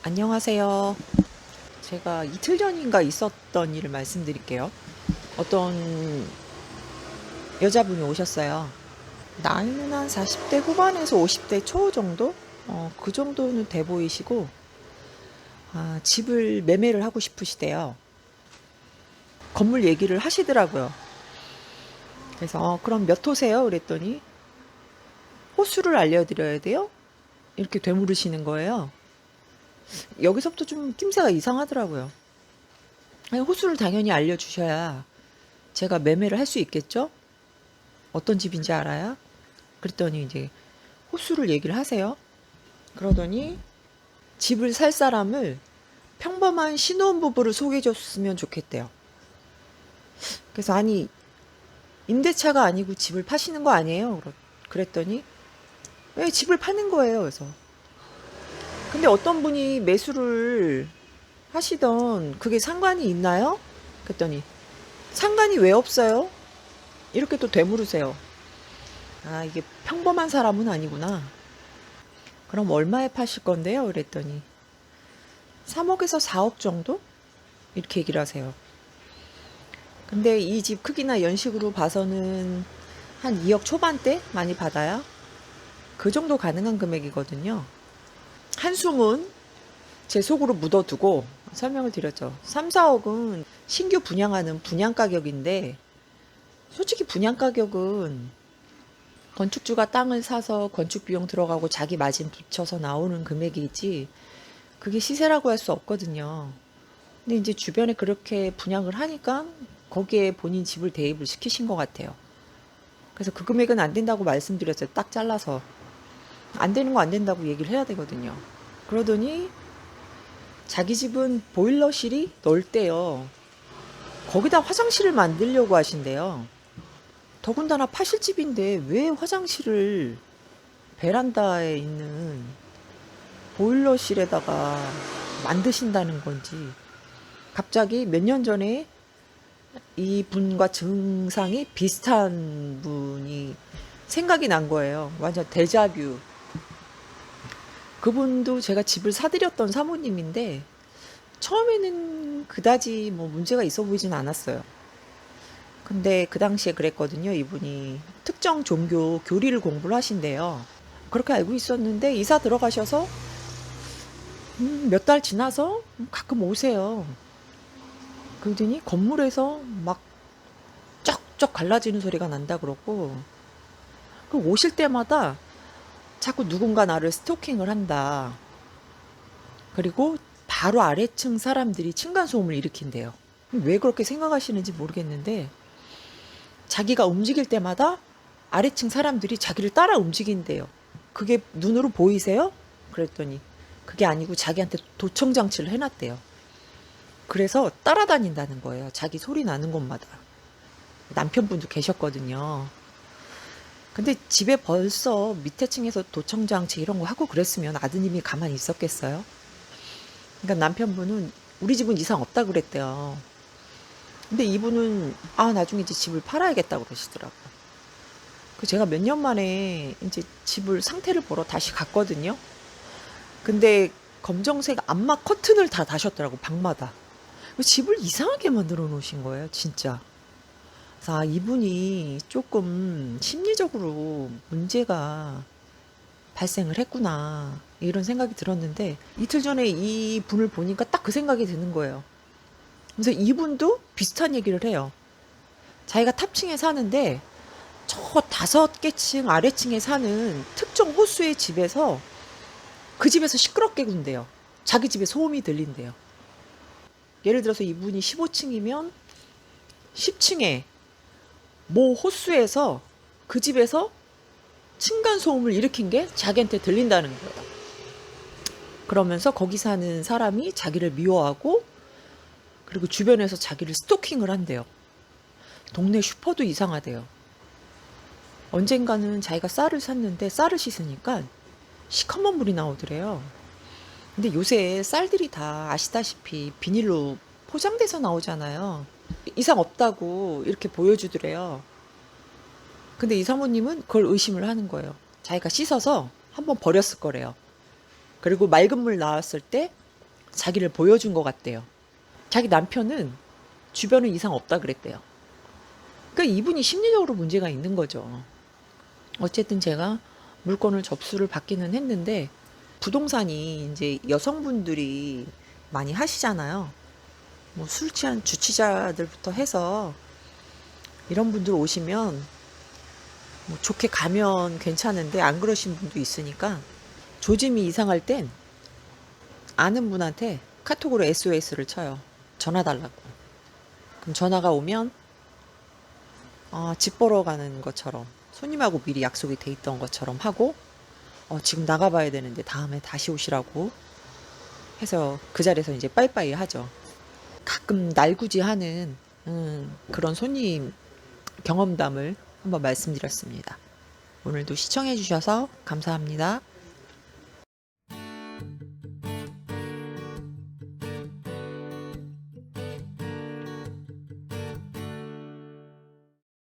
안녕하세요. 제가 이틀 전인가 있었던 일을 말씀드릴게요. 어떤 여자분이 오셨어요. 나이는 한 40대 후반에서 50대 초 정도? 그 정도는 돼 보이시고, 집을 매매를 하고 싶으시대요. 건물 얘기를 하시더라고요. 그래서, 그럼 몇 호세요? 그랬더니, 호수를 알려드려야 돼요? 이렇게 되물으시는 거예요. 여기서부터 좀 낌새가 이상하더라고요. 아니, 호수를 당연히 알려주셔야 제가 매매를 할 수 있겠죠? 어떤 집인지 알아요? 그랬더니 이제 호수를 얘기를 하세요. 그러더니 집을 살 사람을 평범한 신혼부부를 소개해줬으면 좋겠대요. 그래서 아니 임대차가 아니고 집을 파시는 거 아니에요? 그랬더니 왜 집을 파는 거예요? 그래서 근데 어떤 분이 매수를 하시던 그게 상관이 있나요? 그랬더니 상관이 왜 없어요? 이렇게 또 되물으세요. 아, 이게 평범한 사람은 아니구나. 그럼 얼마에 파실 건데요? 그랬더니 3억에서 4억 정도? 이렇게 얘기를 하세요. 근데 이 집 크기나 연식으로 봐서는 한 2억 초반대 많이 받아야 그 정도 가능한 금액이거든요. 한숨은 제 속으로 묻어두고 설명을 드렸죠. 3, 4억은 신규 분양하는 분양 가격인데 솔직히 분양 가격은 건축주가 땅을 사서 건축 비용 들어가고 자기 마진 붙여서 나오는 금액이지 그게 시세라고 할 수 없거든요. 근데 이제 주변에 그렇게 분양을 하니까 거기에 본인 집을 대입을 시키신 것 같아요. 그래서 그 금액은 안 된다고 말씀드렸어요. 딱 잘라서. 안 되는 거 안 된다고 얘기를 해야 되거든요. 그러더니 자기 집은 보일러실이 넓대요. 거기다 화장실을 만들려고 하신대요. 더군다나 파실 집인데 왜 화장실을 베란다에 있는 보일러실에다가 만드신다는 건지. 갑자기 몇 년 전에 이 분과 증상이 비슷한 분이 생각이 난 거예요. 완전 데자뷰. 그분도 제가 집을 사드렸던 사모님인데 처음에는 그다지 뭐 문제가 있어 보이진 않았어요. 근데 그 당시에 그랬거든요. 이분이 특정 종교 교리를 공부를 하신대요. 그렇게 알고 있었는데 이사 들어가셔서 몇 달 지나서 가끔 오세요. 그러더니 건물에서 막 쩍쩍 갈라지는 소리가 난다 그러고 그 오실 때마다 자꾸 누군가 나를 스토킹을 한다. 그리고 바로 아래층 사람들이 층간소음을 일으킨대요. 왜 그렇게 생각하시는지 모르겠는데 자기가 움직일 때마다 아래층 사람들이 자기를 따라 움직인대요. 그게 눈으로 보이세요? 그랬더니 그게 아니고 자기한테 도청 장치를 해놨대요. 그래서 따라다닌다는 거예요. 자기 소리 나는 곳마다. 남편분도 계셨거든요. 근데 집에 벌써 밑에 층에서 도청 장치 이런 거 하고 그랬으면 아드님이 가만히 있었겠어요? 그러니까 남편분은 우리 집은 이상 없다 그랬대요. 근데 이분은 나중에 이제 집을 팔아야겠다 그러시더라고요. 그 제가 몇 년 만에 이제 집을 상태를 보러 다시 갔거든요. 근데 검정색 암막 커튼을 다 다셨더라고 방마다. 집을 이상하게 만들어 놓으신 거예요, 진짜. 그래서 이분이 조금 심리적으로 문제가 발생을 했구나 이런 생각이 들었는데 이틀 전에 이 분을 보니까 딱 그 생각이 드는 거예요. 그래서 이분도 비슷한 얘기를 해요. 자기가 탑층에 사는데 저 5개 층 아래층에 사는 특정 호수의 집에서 그 집에서 시끄럽게 군대요. 자기 집에 소음이 들린대요. 예를 들어서 이분이 15층이면 10층에 모 호수에서 그 집에서 층간소음을 일으킨 게 자기한테 들린다는 거예요. 그러면서 거기 사는 사람이 자기를 미워하고 그리고 주변에서 자기를 스토킹을 한대요. 동네 슈퍼도 이상하대요. 언젠가는 자기가 쌀을 샀는데 쌀을 씻으니까 시커먼 물이 나오더래요. 근데 요새 쌀들이 다 아시다시피 비닐로 포장돼서 나오잖아요. 이상 없다고 이렇게 보여주더래요. 근데 이 사모님은 그걸 의심을 하는 거예요. 자기가 씻어서 한번 버렸을 거래요. 그리고 맑은 물 나왔을 때 자기를 보여준 것 같대요. 자기 남편은 주변은 이상 없다 그랬대요. 그러니까 이분이 심리적으로 문제가 있는 거죠. 어쨌든 제가 물건을 접수를 받기는 했는데, 부동산이 이제 여성분들이 많이 하시잖아요. 뭐 술 취한 주치자들부터 해서 이런 분들 오시면 뭐 좋게 가면 괜찮은데 안 그러신 분도 있으니까, 조짐이 이상할 땐 아는 분한테 카톡으로 SOS를 쳐요. 전화 달라고. 그럼 전화가 오면 집 보러 가는 것처럼, 손님하고 미리 약속이 돼 있던 것처럼 하고, 지금 나가봐야 되는데 다음에 다시 오시라고 해서 그 자리에서 이제 빠이빠이 하죠. 가끔 날구지하는 그런 손님 경험담을 한번 말씀드렸습니다. 오늘도 시청해 주셔서 감사합니다.